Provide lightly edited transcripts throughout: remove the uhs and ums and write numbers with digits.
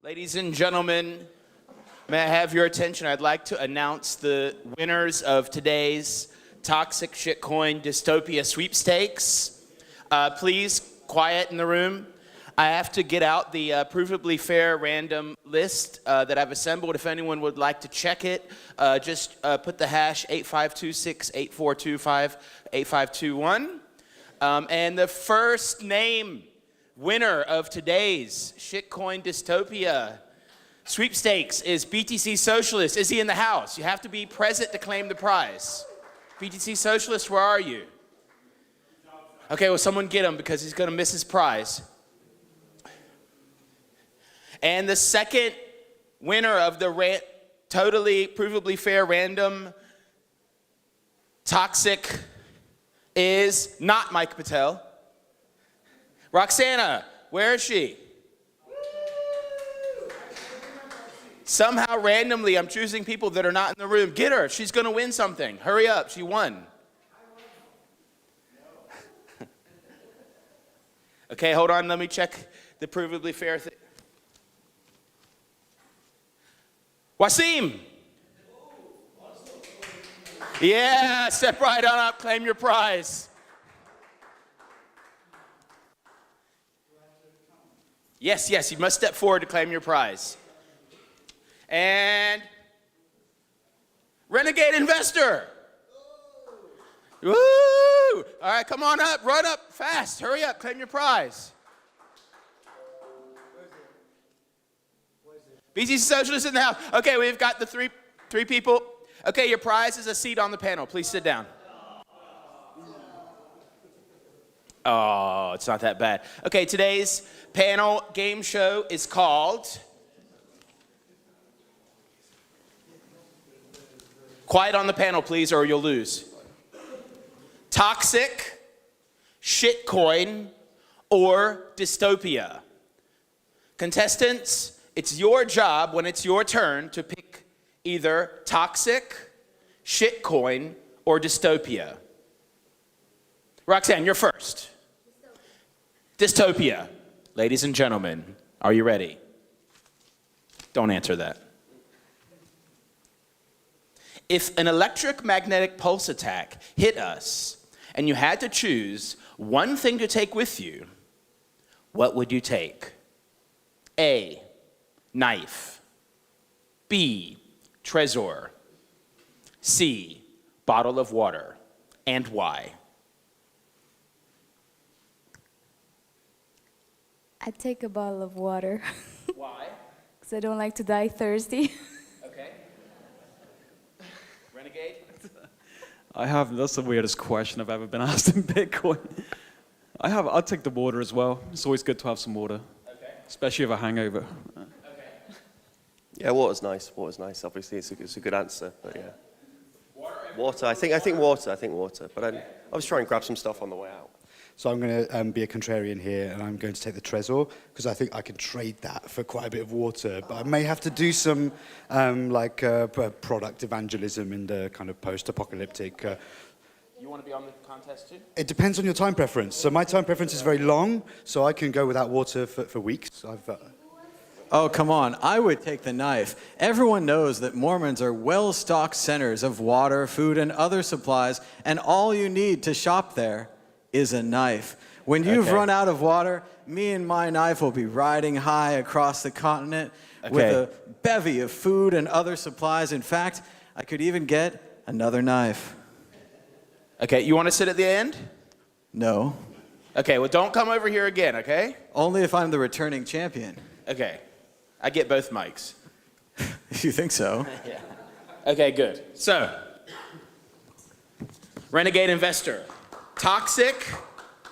Ladies and gentlemen, may I have your attention? I'd like to announce the winners of today's Toxic Shitcoin Dystopia sweepstakes. Please, quiet in the room. I have to get out the provably fair random list that I've assembled. If anyone would like to check it, just put the hash 8526-8425-8521. And the first name winner of today's Shitcoin Dystopia sweepstakes is BTC Socialist. Is he in the house? You have to be present to claim the prize. BTC Socialist, where are you? Okay, well, someone get him because he's going to miss his prize. And the second winner of the totally provably fair random toxic is not Mike Patel. Roxana, where is she? Somehow randomly I'm choosing people that are not in the room. Get her, she's gonna win something. Hurry up, she won. Okay, hold on, let me check the provably fair thing. Wasim! Yeah, step right on up, claim your prize. Yes, yes, you must step forward to claim your prize. And Renegade Investor. Woo! All right, come on up, run up fast, hurry up, claim your prize. BTC Socialist in the house. Okay, we've got the three people. Okay, your prize is a seat on the panel. Please sit down. Oh, it's not that bad. Okay, today's panel game show is called Quiet on the panel, please, or you'll lose. Toxic, Shitcoin, or Dystopia. Contestants, it's your job when it's your turn to pick either Toxic, Shitcoin, or Dystopia. Roxanne, you're first. Dystopia. Ladies and gentlemen, are you ready? Don't answer that. If an electromagnetic pulse attack hit us and you had to choose one thing to take with you, what would you take? A, knife. B, treasure. C, bottle of water. And why? I'd take a bottle of water. Why? Because I don't like to die thirsty. Okay. Renegade? That's the weirdest question I've ever been asked in Bitcoin. I'll take the water as well. It's always good to have some water. Okay. Especially if a hangover. Okay. Yeah, water's nice. Water's nice. Obviously, it's a good answer. But yeah, water. I think water. But I was trying to grab some stuff on the way out. So I'm going to be a contrarian here, and I'm going to take the Trezor, because I think I can trade that for quite a bit of water. But I may have to do some product evangelism in the kind of post-apocalyptic. You want to be on the contest too? It depends on your time preference. So my time preference is very long, so I can go without water for weeks. Oh, come on. I would take the knife. Everyone knows that Mormons are well-stocked centers of water, food, and other supplies, and all you need to shop there is a knife. When you've run out of water, me and my knife will be riding high across the continent with a bevy of food and other supplies. In fact, I could even get another knife. Okay, you want to sit at the end? No. Okay, well, don't come over here again, okay? Only if I'm the returning champion. Okay, I get both mics. You think so? Yeah. Okay, good. So, Renegade Investor. Toxic,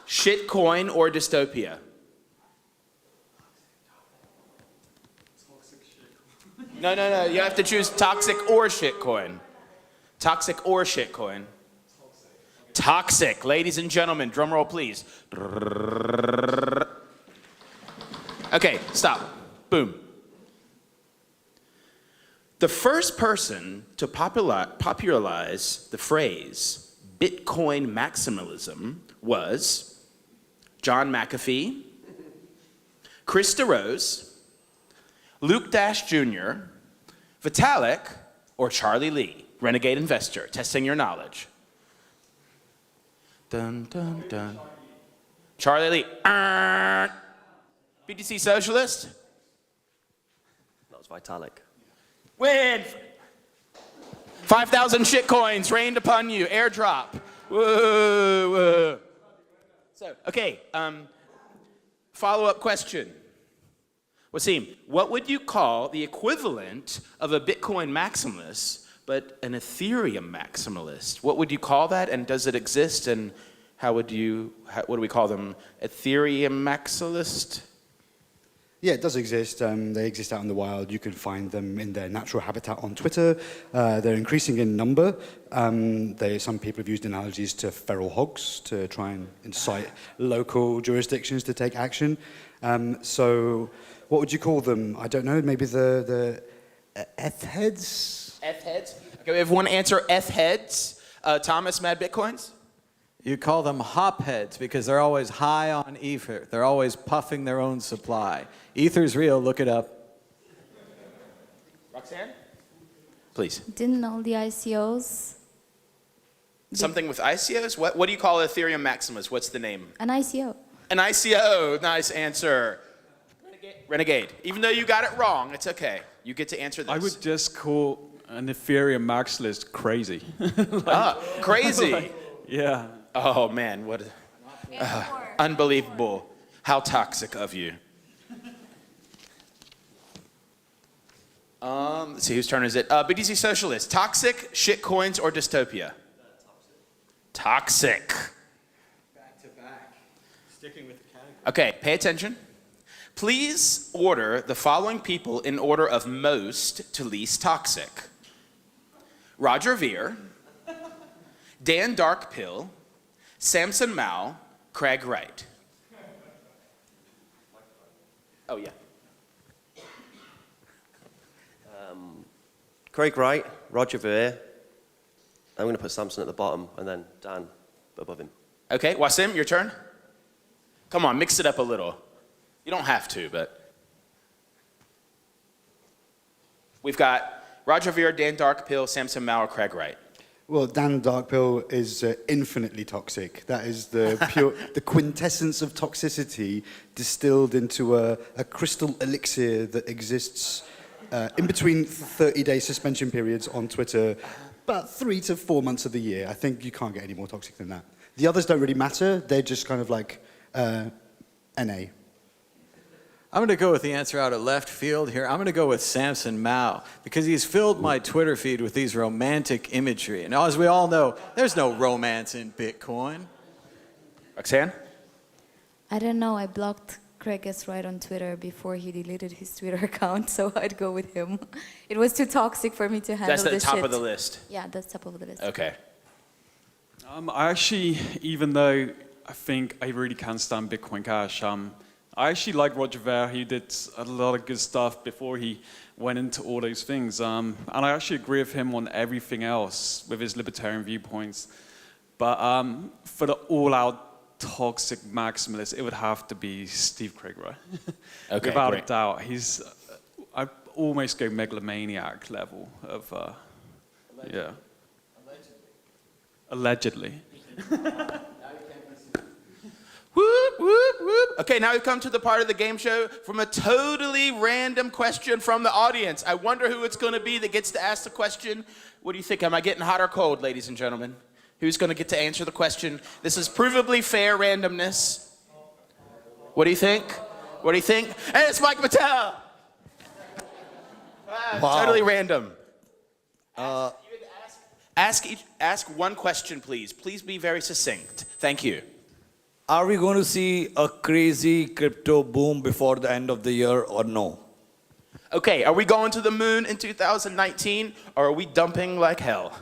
Shitcoin, or Dystopia? No. You have to choose toxic or shitcoin. Toxic or shitcoin. Toxic. Ladies and gentlemen, drum roll, please. Okay, stop. Boom. The first person to popularize the phrase Bitcoin maximalism was John McAfee, Chris DeRose, Luke Dash Jr., Vitalik, or Charlie Lee? Renegade investor, testing your knowledge. Dun, dun, dun. Charlie Lee. BTC Socialist? That was Vitalik. Win! 5,000 shitcoins rained upon you. Airdrop. Whoa, whoa. So, okay, follow-up question. Wasim, what would you call the equivalent of a Bitcoin maximalist, but an Ethereum maximalist? What would you call that, and does it exist, and what do we call them? Ethereum maximalist? Yeah, it does exist. They exist out in the wild. You can find them in their natural habitat on Twitter. They're increasing in number. Some people have used analogies to feral hogs to try and incite local jurisdictions to take action. So what would you call them? I don't know, maybe the F-heads? F-heads? Okay, we have one answer, F-heads. Thomas, Mad Bitcoins? You call them hopheads because they're always high on ether. They're always puffing their own supply. Ether's real, look it up. Roxanne? Please. Didn't all the ICOs? Something with ICOs? What do you call Ethereum maximalist? What's the name? An ICO. An ICO. Nice answer. Renegade. Even though you got it wrong, it's okay. You get to answer this. I would just call an Ethereum maximalist crazy. Crazy. Yeah. Oh man, what unbelievable. How toxic of you. Let's see, whose turn is it? BTC Socialist. Toxic, shitcoins, or dystopia? Toxic. Back to back. Sticking with the category. Okay, pay attention. Please order the following people in order of most to least toxic. Roger Ver, Dan Darkpill, Samson Mao, Craig Wright. Oh, yeah. Craig Wright, Roger Ver. I'm going to put Samson at the bottom and then Dan above him. Okay, Wasim, your turn. Come on, mix it up a little. You don't have to, but. We've got Roger Ver, Dan Darkpill, Samson Mao, or Craig Wright. Well, Dan Darkpill is infinitely toxic. That is the pure, the quintessence of toxicity distilled into a crystal elixir that exists in between 30-day suspension periods on Twitter, about 3 to 4 months of the year. I think you can't get any more toxic than that. The others don't really matter. They're just kind of like NA. I'm going to go with the answer out of left field here. I'm going to go with Samson Mao because he's filled my Twitter feed with these romantic imagery. And as we all know, there's no romance in Bitcoin. Roxanne? I don't know. I blocked Craig S. Wright on Twitter before he deleted his Twitter account, so I'd go with him. It was too toxic for me to handle That's the this top shit. of the list. Yeah, that's top of the list. Okay. I actually, even though I think I really can't stand Bitcoin Cash, I actually like Roger Ver. He did a lot of good stuff before he went into all those things. And I actually agree with him on everything else with his libertarian viewpoints. But for the all-out toxic maximalist, it would have to be Steve Craig Wright. Okay, Without great. a doubt. He's, I'd almost go megalomaniac level of, yeah. Allegedly. Whoop, whoop, whoop. Okay, now we've come to the part of the game show from a totally random question from the audience. I wonder who it's going to be that gets to ask the question. What do you think? Am I getting hot or cold, ladies and gentlemen? Who's going to get to answer the question? This is provably fair randomness. What do you think? What do you think? And it's Mike Mattel. Wow. Totally random. Ask one question, please. Please be very succinct. Thank you. Are we going to see a crazy crypto boom before the end of the year or no? Okay, are we going to the moon in 2019 or are we dumping like hell?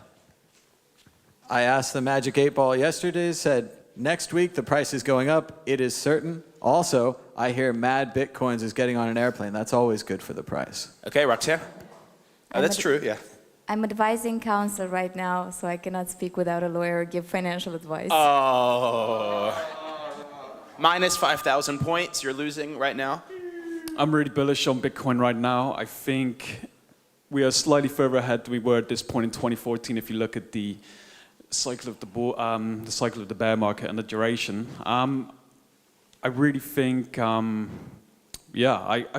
I asked the Magic 8 Ball yesterday, said, next week the price is going up. It is certain. Also, I hear Mad Bitcoins is getting on an airplane. That's always good for the price. Okay, Roxanne? That's true, yeah. I'm advising counsel right now, so I cannot speak without a lawyer or give financial advice. Oh. Minus 5,000 points. You're losing right now. I'm really bullish on Bitcoin right now. I think we are slightly further ahead than we were at this point in 2014 if you look at the cycle of the bear market and the duration. I really think, I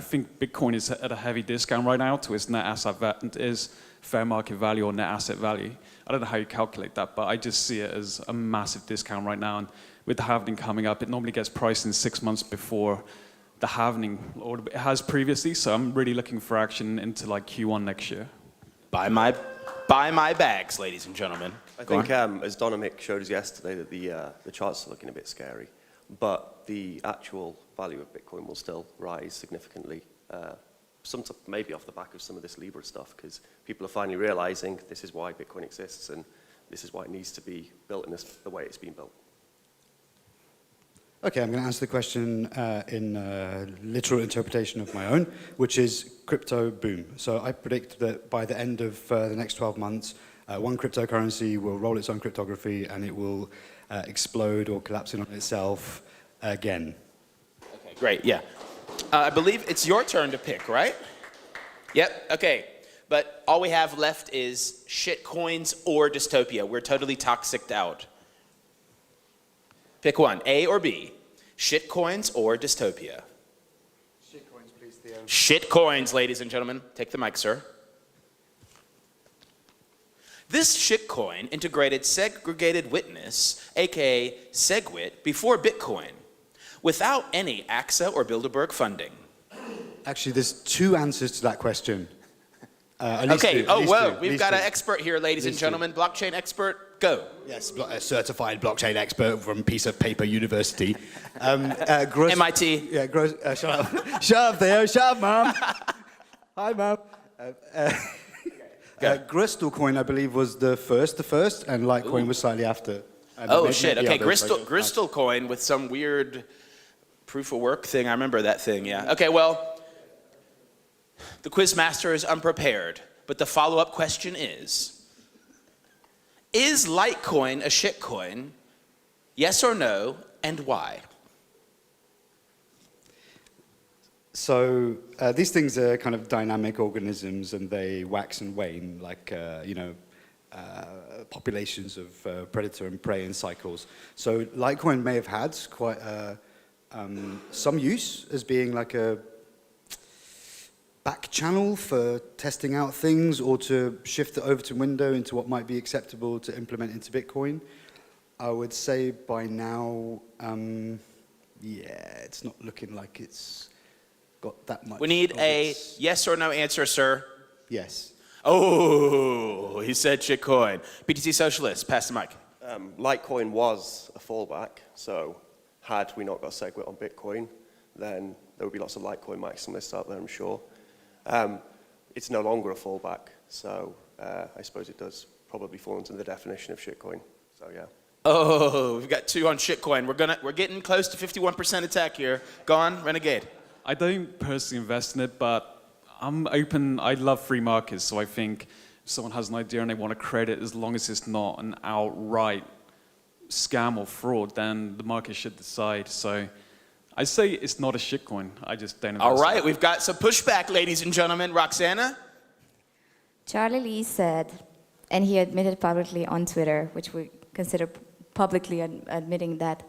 think Bitcoin is at a heavy discount right now to its fair market value or net asset value. I don't know how you calculate that, but I just see it as a massive discount right now. And with the halving coming up, it normally gets priced in 6 months before the halving, or it has previously. So I'm really looking for action into like Q1 next year. Buy my bags, ladies and gentlemen. I think, as Donamic showed us yesterday, that the charts are looking a bit scary, but the actual value of Bitcoin will still rise significantly. Maybe off the back of some of this Libra stuff, because people are finally realizing this is why Bitcoin exists and this is why it needs to be built in the way it's been built. Okay, I'm going to answer the question in literal interpretation of my own, which is crypto boom. So I predict that by the end of the next 12 months, one cryptocurrency will roll its own cryptography and it will explode or collapse in on itself again. Okay, great, yeah. I believe it's your turn to pick, right? Yep, okay. But all we have left is shitcoins or dystopia. We're totally toxicked out. Pick one, A or B. Shitcoins or dystopia? Shitcoins, please, Theo. Shitcoins, ladies and gentlemen. Take the mic, sir. This shitcoin integrated segregated witness, aka SegWit, before Bitcoin, without any AXA or Bilderberg funding. Actually, there's two answers to that question. Okay, we've got an expert here, ladies and gentlemen. Blockchain expert, go. Yes, a certified blockchain expert from Piece of Paper University. MIT. Yeah, shut up. Shut up, Theo. Shut up, Mom. Hi, Mom. Crystal coin, I believe, was the first, and Litecoin was slightly after. Oh, shit. Okay, Crystal coin with some weird proof of work thing. I remember that thing, yeah. Okay, well, the quiz master is unprepared, but the follow-up question is Litecoin a shitcoin? Yes or no, and why? So these things are kind of dynamic organisms, and they wax and wane, like populations of predator and prey in cycles. So Litecoin may have had quite some use as being like a back channel for testing out things, or to shift it over to window into what might be acceptable to implement into Bitcoin. I would say by now, it's not looking like it's got that much. We need a yes or no answer, sir. Yes. Oh, he said shitcoin. BTC Socialist, pass the mic. Litecoin was a fallback, so had we not got SegWit on Bitcoin, then there would be lots of Litecoin maximalists out there, I'm sure. It's no longer a fallback, so I suppose it does probably fall into the definition of shitcoin. So yeah. Oh, we've got two on shitcoin. We're getting close to 51% attack here. Go on, Renegade. I don't personally invest in it, but I'm open. I love free markets, so I think if someone has an idea and they want to credit, as long as it's not an outright scam or fraud, then the market should decide. So I say it's not a shitcoin. I just don't invest. All right, we've got some pushback, ladies and gentlemen. Roxana? Charlie Lee said, and he admitted publicly on Twitter, which we consider publicly admitting that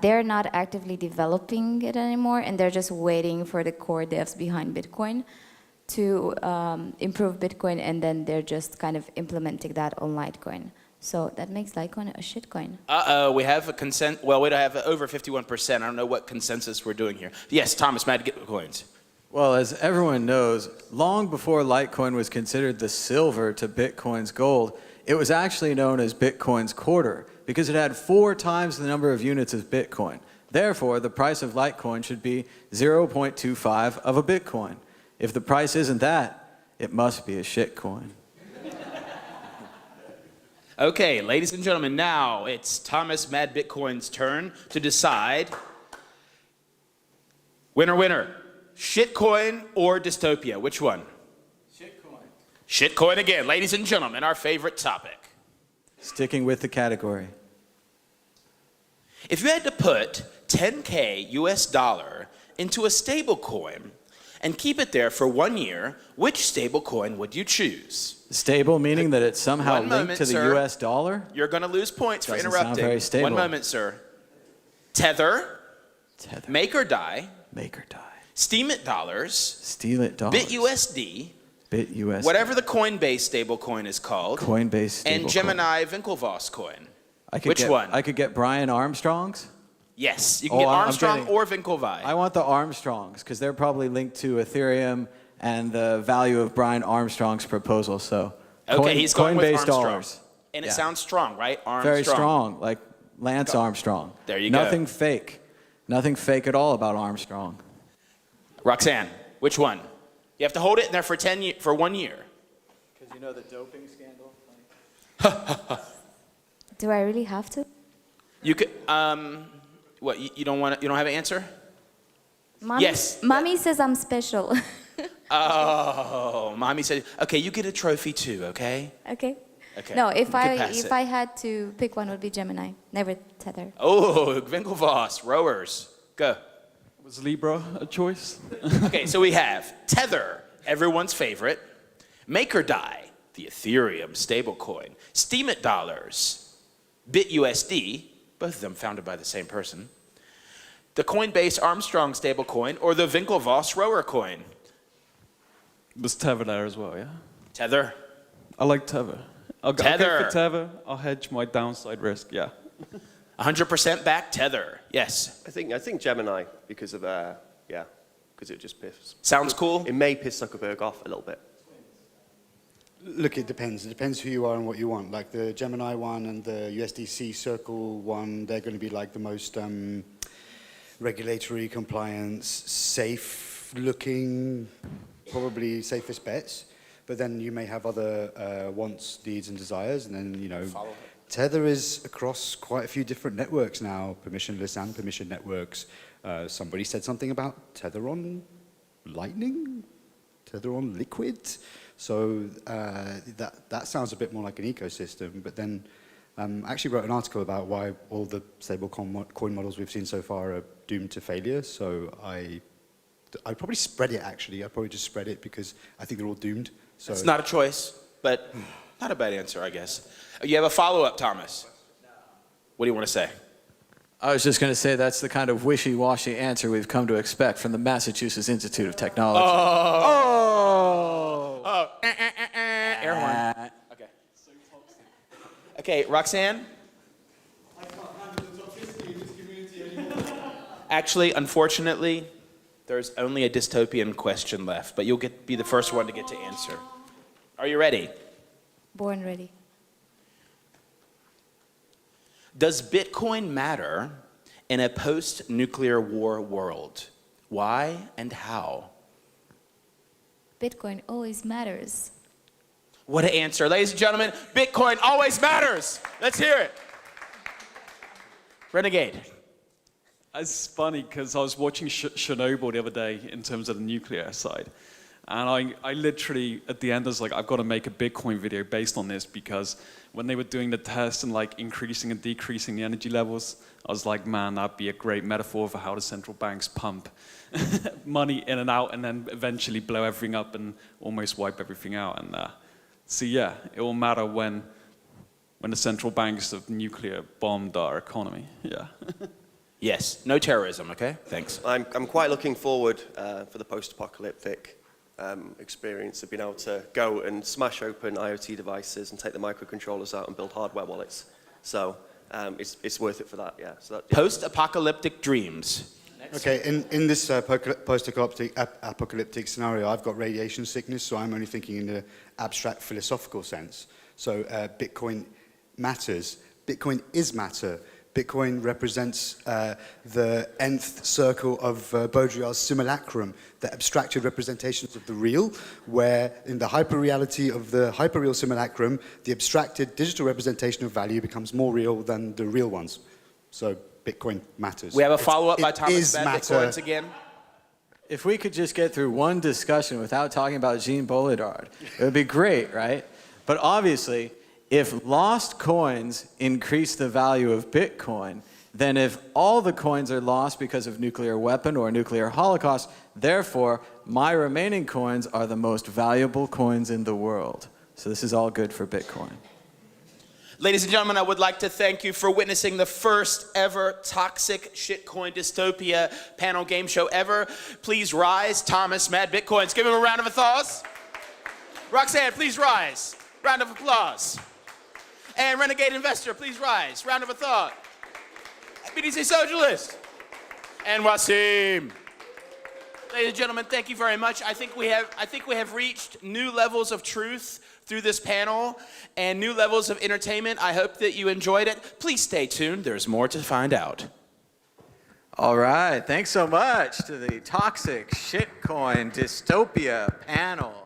they're not actively developing it anymore, and they're just waiting for the core devs behind Bitcoin to improve Bitcoin, and then they're just kind of implementing that on Litecoin. So that makes Litecoin a shitcoin. We have a consent. Well, we don't have over 51%. I don't know what consensus we're doing here. Yes, Thomas, Mad Bitcoins. Well, as everyone knows, long before Litecoin was considered the silver to Bitcoin's gold, it was actually known as Bitcoin's quarter, because it had 4 times the number of units of Bitcoin. Therefore, the price of Litecoin should be 0.25 of a Bitcoin. If the price isn't that, it must be a shitcoin. Okay, ladies and gentlemen, now it's Thomas Mad Bitcoin's turn to decide. Winner, winner. Shitcoin or dystopia? Which one? Shitcoin. Shitcoin again. Ladies and gentlemen, our favorite topic. Sticking with the category. If you had to put $10K US dollar into a stable coin and keep it there for 1 year, which stable coin would you choose? Stable, meaning that it's somehow One linked moment, to the sir. US dollar? You're going to lose points for Doesn't interrupting. sound very stable. 1 moment, sir. Tether, Tether. make or die, Make or die. Steam It dollars, Steal it dollars. BitUSD, BitUSD. whatever the Coinbase stablecoin is called, Coinbase and stablecoin. Gemini Winklevoss coin. Which get, one? I could get Brian Armstrong's. Yes, you can Oh, get I'm Armstrong getting- or Winklevi. I want the Armstrongs because they're probably linked to Ethereum and the value of Brian Armstrong's proposal. So, Okay, he's going with Coinbase Armstrong. dollars. And it Yeah. sounds strong, right? Armstrong. Very strong, like Lance Armstrong. There you go. Nothing fake. Nothing fake at all about Armstrong. Roxanne, which one? You have to hold it in there for 1 year. Because you know the doping scandal? Do I really have to? You could, what, you don't want to, you don't have an answer? Mommy, Yes. Mommy says I'm special. Oh, mommy said, okay, you get a trophy too, okay? Okay. Okay. No, you if can pass if it. I had to pick one, it would be Gemini. Never Tether. Oh, Winklevoss, rowers, go. Was Libra a choice? Okay, so we have Tether, everyone's favorite, Make or Die, the Ethereum stablecoin, Steam It dollars, BitUSD, both of them founded by the same person, the Coinbase Armstrong stablecoin, or the Winklevoss rower coin. Was Tether there as well, yeah? Tether. I like Tether. I'll go Tether. for Tether. I'll hedge my downside risk, yeah. 100% back Tether. Yes. I think Gemini because of because it just piss. Sounds cool. It may piss Zuckerberg off a little bit. Look, it depends. It depends who you are and what you want. Like the Gemini one and the USDC Circle one, they're going to be like the most regulatory compliance, safe-looking, probably safest bets. But then you may have other wants, needs, and desires, and then Tether is across quite a few different networks now, permissionless and permission networks. Somebody said something about Tether on Lightning, Tether on Liquid. So that sounds a bit more like an ecosystem. But then I actually wrote an article about why all the stable coin models we've seen so far are doomed to failure. So I'd probably spread it, actually. I'd probably just spread it because I think they're all doomed. So It's not a choice, but not a bad answer, I guess. You have a follow-up, Thomas. What do you want to say? I was just going to say that's the kind of wishy-washy answer we've come to expect from the Massachusetts Institute of Technology. Air horn. Okay. Okay, Roxanne? I can't handle the toxicity in this community anymore. Actually, unfortunately, there's only a dystopian question left, but you'll be the first one to get to answer. Are you ready? Born ready. Does Bitcoin matter in a post-nuclear war world? Why and how? Bitcoin always matters. What an answer. Ladies and gentlemen, Bitcoin always matters. Let's hear it. Renegade. It's funny because I was watching Chernobyl the other day in terms of the nuclear side. And I literally, at the end, I was like, I've got to make a Bitcoin video based on this because when they were doing the tests and like increasing and decreasing the energy levels, I was like, man, that'd be a great metaphor for how the central banks pump money in and out and then eventually blow everything up and almost wipe everything out. And so yeah, it will matter when the central banks of nuclear bombed our economy, yeah. Yes, no terrorism, okay? Thanks. I'm quite looking forward for the post-apocalyptic experience of being able to go and smash open IoT devices and take the microcontrollers out and build hardware wallets. So it's worth it for that, yeah. So that, yeah. Post-apocalyptic dreams. Okay, in this post-apocalyptic scenario, I've got radiation sickness, so I'm only thinking in the abstract philosophical sense. So Bitcoin matters. Bitcoin is matter. Bitcoin represents the nth circle of Baudrillard's simulacrum, the abstracted representations of the real, where in the hyperreality of the hyperreal simulacrum, the abstracted digital representation of value becomes more real than the real ones. So Bitcoin matters. We have a follow-up by Thomas is Bad matter. Bitcoins again. If we could just get through one discussion without talking about Jean Baudrillard, it would be great, right? But obviously, if lost coins increase the value of Bitcoin, than if all the coins are lost because of nuclear weapon or nuclear holocaust. Therefore, my remaining coins are the most valuable coins in the world. So this is all good for Bitcoin. Ladies and gentlemen, I would like to thank you for witnessing the first ever Toxic Shitcoin Dystopia panel game show ever. Please rise. Thomas, Mad Bitcoins. Give him a round of applause. Roxanne, please rise. Round of applause. And Renegade Investor, please rise. Round of applause. BTC Socialist. And Wasim. Ladies and gentlemen, thank you very much. I think we have reached new levels of truth through this panel and new levels of entertainment. I hope that you enjoyed it. Please stay tuned. There's more to find out. All right. Thanks so much to the Toxic Shitcoin Dystopia panel.